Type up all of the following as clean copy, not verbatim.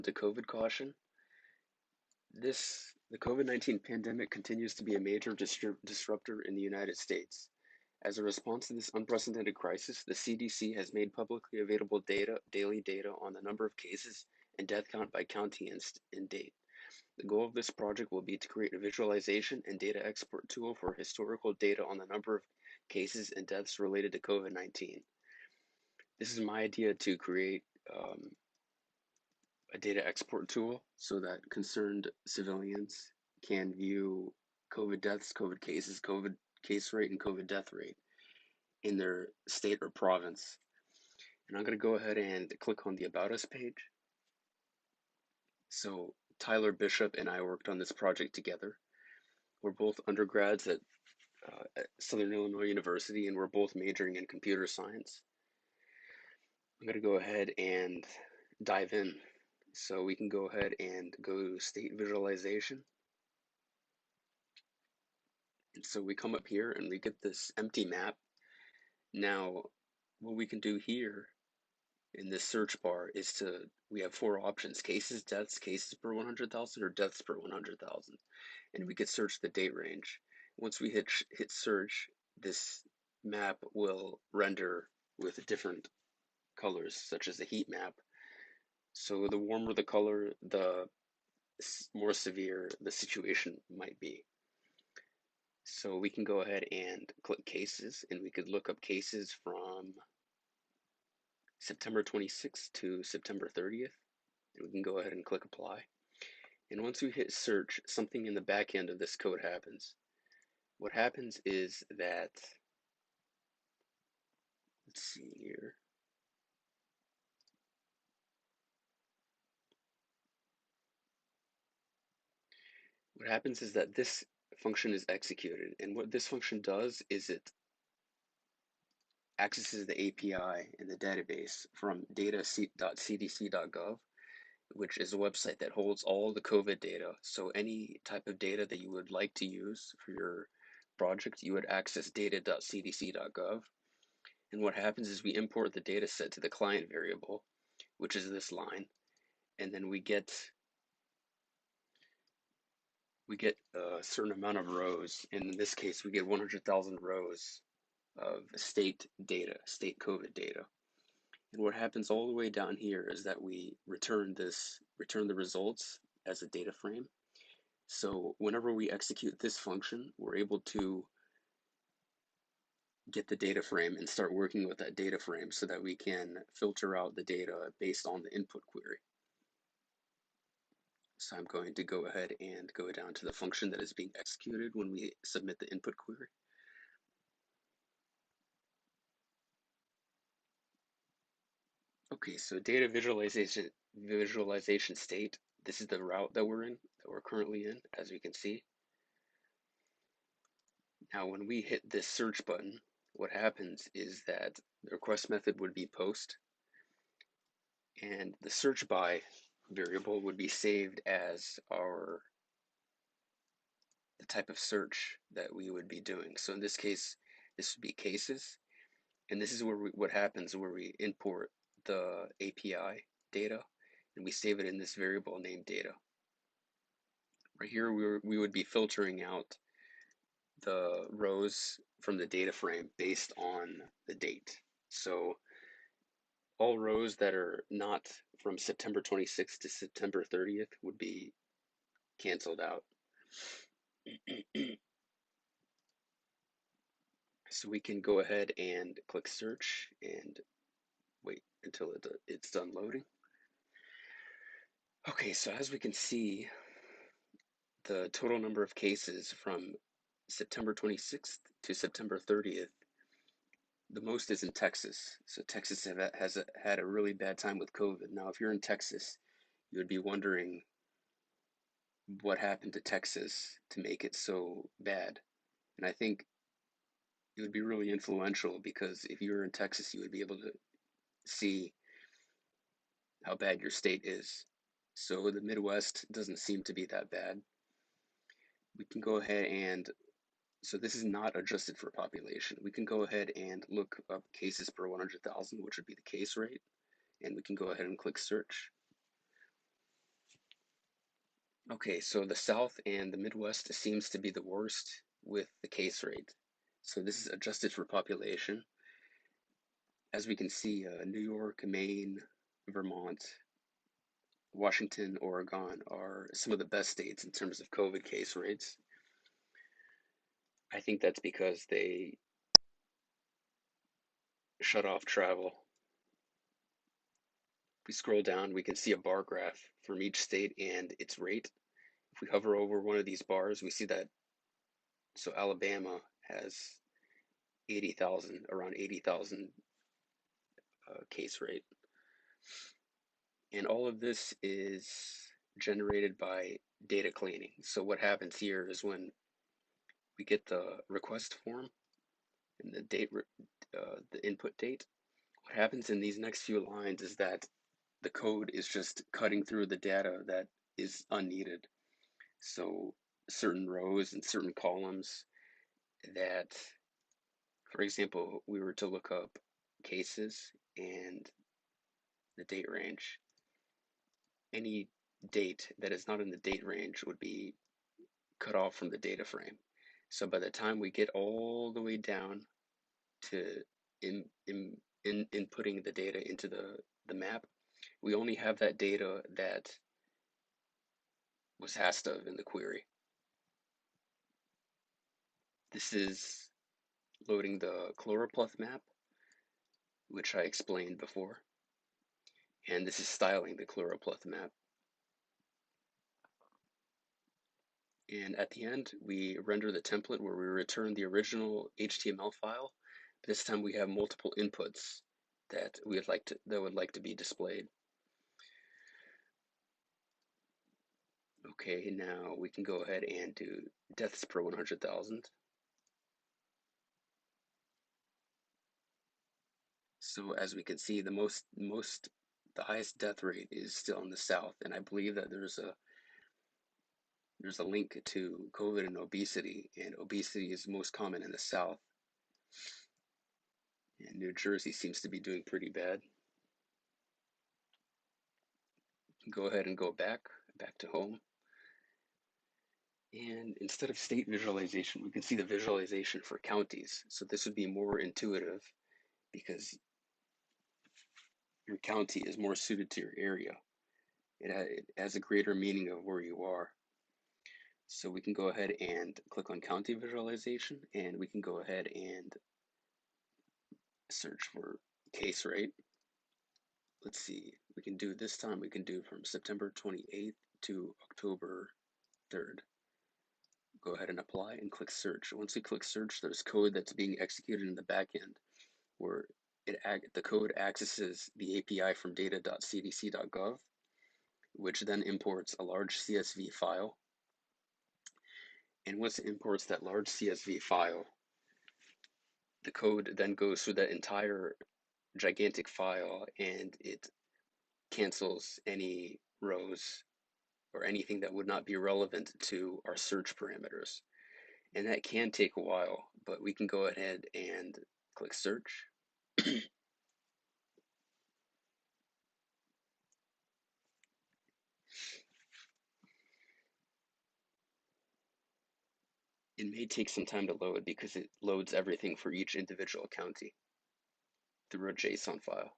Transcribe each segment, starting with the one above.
To CovidCaution. The COVID-19 pandemic continues to be a major disruptor in the United States. As a response to this unprecedented crisis, the CDC has made publicly available daily data on the number of cases and death count by county and date. The goal of this project will be to create a visualization and data export tool for historical data on the number of cases and deaths related to COVID-19. This is my idea to create a data export tool so that concerned civilians can view COVID deaths, COVID cases, COVID case rate, and COVID death rate in their state or province. And I'm going to go ahead and click on the About Us page. So Tyler Bishop and I worked on this project together. We're both undergrads at Southern Illinois University, and we're both majoring in computer science. I'm going to go ahead and dive in. So we can go ahead and go to state visualization. And so we come up here and we get this empty map. Now, what we can do here in this search bar is we have four options: cases, deaths, cases per 100,000, or deaths per 100,000. And we could search the date range. Once we hit search, this map will render with different colors, such as a heat map. So the warmer the color, the more severe the situation might be. So we can go ahead and click cases, and we could look up cases from September 26th to September 30th, and we can go ahead and click apply. And once we hit search, something in the back end of this code happens. What happens is that, let's see here. What happens is that this function is executed, and what this function does is it accesses the API in the database from data.cdc.gov, which is a website that holds all the COVID data. So any type of data that you would like to use for your project, you would access data.cdc.gov. And what happens is we import the data set to the client variable, which is this line, and then we get a certain amount of rows. And in this case, we get 100,000 rows of state data, state COVID data. And what happens all the way down here is that we return the results as a data frame. So whenever we execute this function, we're able to get the data frame and start working with that data frame so that we can filter out the data based on the input query. So I'm going to go ahead and go down to the function that is being executed when we submit the input query. Okay, so data visualization state. This is the route that we're currently in, as we can see. Now, when we hit this search button, what happens is that the request method would be post, and the search by variable would be saved as the type of search that we would be doing. So in this case, this would be cases, and this is what happens where we import the API data and we save it in this variable named data. Right here, we would be filtering out the rows from the data frame based on the date. So all rows that are not from September 26th to September 30th would be canceled out. So we can go ahead and click search and wait until it's done loading. Okay, so as we can see, the total number of cases from September 26th to September 30th, the most is in Texas. So Texas has had a really bad time with COVID. Now, if you're in Texas, you would be wondering what happened to Texas to make it so bad. And I think it would be really influential because if you were in Texas, you would be able to see how bad your state is. So the Midwest doesn't seem to be that bad. We can go ahead and, so this is not adjusted for population. We can go ahead and look up cases per 100,000, which would be the case rate. And we can go ahead and click search. Okay, so the South and the Midwest seems to be the worst with the case rate. So this is adjusted for population. As we can see, New York, Maine, Vermont, Washington, Oregon are some of the best states in terms of COVID case rates. I think that's because they shut off travel. If we scroll down, we can see a bar graph from each state and its rate. If we hover over one of these bars, we see that, so Alabama has 80,000, around 80,000 case rate. And all of this is generated by data cleaning. So what happens here is when we get the request form and the date, the input date, what happens in these next few lines is that the code is just cutting through the data that is unneeded. So certain rows and certain columns that, for example, we were to look up cases and the date range, any date that is not in the date range would be cut off from the data frame. So by the time we get all the way down to inputting the data into the map, we only have that data that was asked of in the query. This is loading the chloropleth map, which I explained before, and this is styling the chloropleth map. And at the end, we render the template where we return the original HTML file. This time we have multiple inputs that would like to be displayed. Okay, now we can go ahead and do deaths per 100,000. So as we can see, the highest death rate is still in the South, and I believe that there's a link to COVID and obesity is most common in the South. And New Jersey seems to be doing pretty bad. Go ahead and go back to home. And instead of state visualization, we can see the visualization for counties. So this would be more intuitive because your county is more suited to your area. It has a greater meaning of where you are. So we can go ahead and click on county visualization, and we can go ahead and search for case rate. Let's see, we can do this time, we can do from September 28th to October 3rd. Go ahead and apply and click search. Once we click search, there's code that's being executed in the back end where the code accesses the API from data.cdc.gov, which then imports a large CSV file. And once it imports that large CSV file, the code then goes through that entire gigantic file and it cancels any rows or anything that would not be relevant to our search parameters. And that can take a while, but we can go ahead and click search. It may take some time to load because it loads everything for each individual county through a JSON file.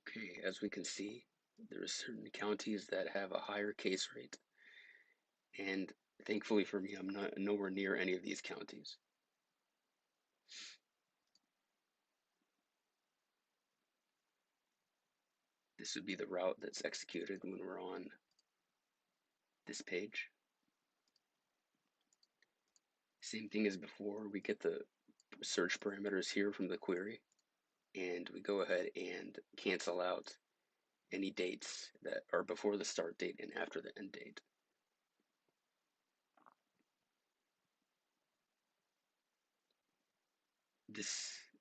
Okay, as we can see, there are certain counties that have a higher case rate, and thankfully for me, I'm not nowhere near any of these counties. This would be the route that's executed when we're on this page. Same thing as before, we get the search parameters here from the query, and we go ahead and cancel out any dates that are before the start date and after the end date.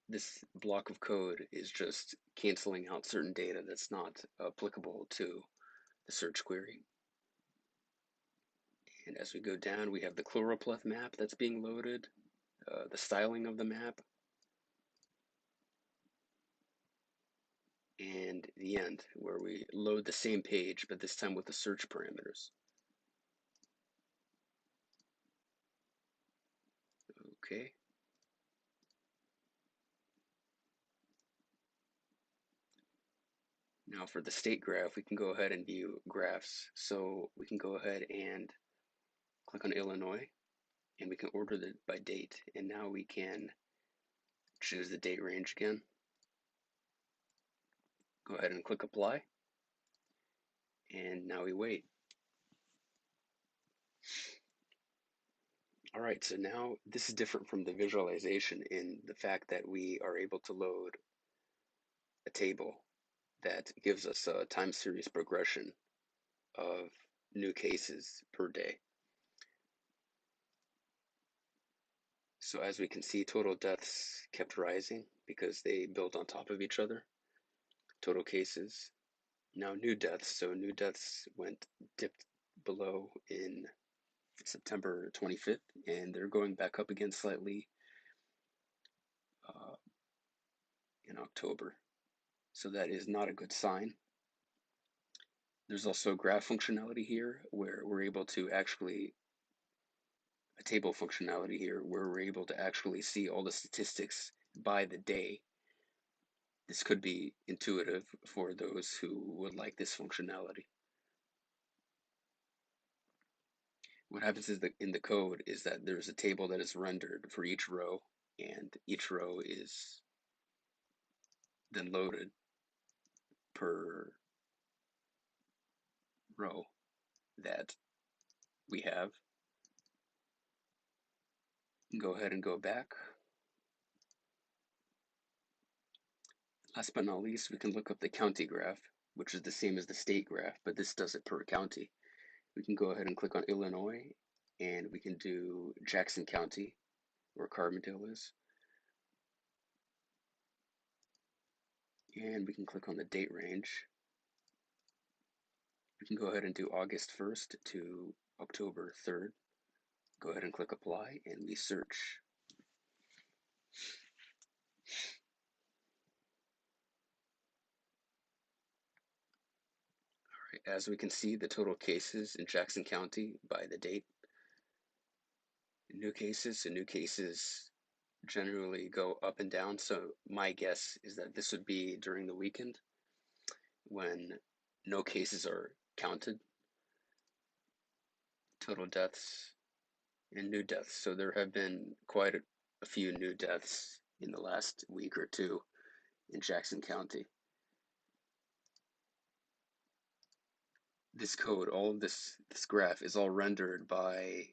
This block of code is just canceling out certain data that's not applicable to the search query. As we go down, we have the chloropleth map that's being loaded, the styling of the map, and the end, where we load the same page, but this time with the search parameters. Okay. Now for the state graph, we can go ahead and view graphs. So we can go ahead and click on Illinois, and we can order it by date. And now we can choose the date range again. Go ahead and click apply. And now we wait. All right, so now this is different from the visualization in the fact that we are able to load a table that gives us a time series progression of new cases per day. So as we can see, total deaths kept rising because they built on top of each other. Total cases, now new deaths. So new deaths dipped below in September 25th, and they're going back up again slightly in October. So that is not a good sign. There's also graph functionality here where we're able to actually, a table functionality here where we're able to actually see all the statistics by the day. This could be intuitive for those who would like this functionality. What happens is in the code is that there's a table that is rendered for each row, and each row is then loaded per row that we have. Go ahead and go back. Last but not least, we can look up the county graph, which is the same as the state graph, but this does it per county. We can go ahead and click on Illinois, and we can do Jackson County, where Carbondale is. And we can click on the date range. We can go ahead and do August 1st to October 3rd. Go ahead and click apply, and we search. All right, as we can see, the total cases in Jackson County by the date. New cases generally go up and down. So my guess is that this would be during the weekend when no cases are counted. Total deaths and new deaths. So there have been quite a few new deaths in the last week or two in Jackson County. This code, all of this graph is all rendered by,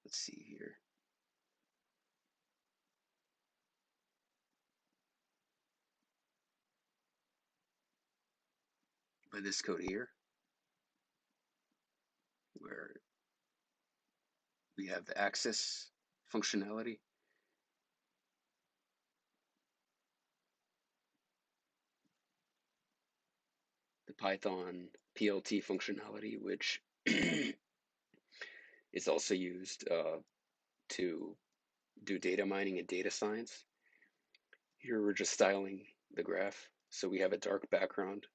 let's see here. By this code here, where we have the access functionality. The Python PLT functionality, which is also used to do data mining and data science. Here we're just styling the graph. So we have a dark background.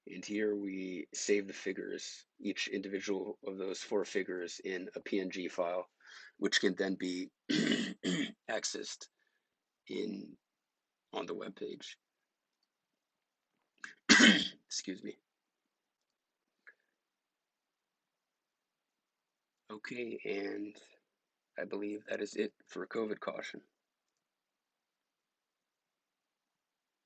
And here we save the figures, each individual of those 4 figures in a PNG file, which can then be accessed on the web page. Excuse me. Okay, and I believe that is it for CovidCaution.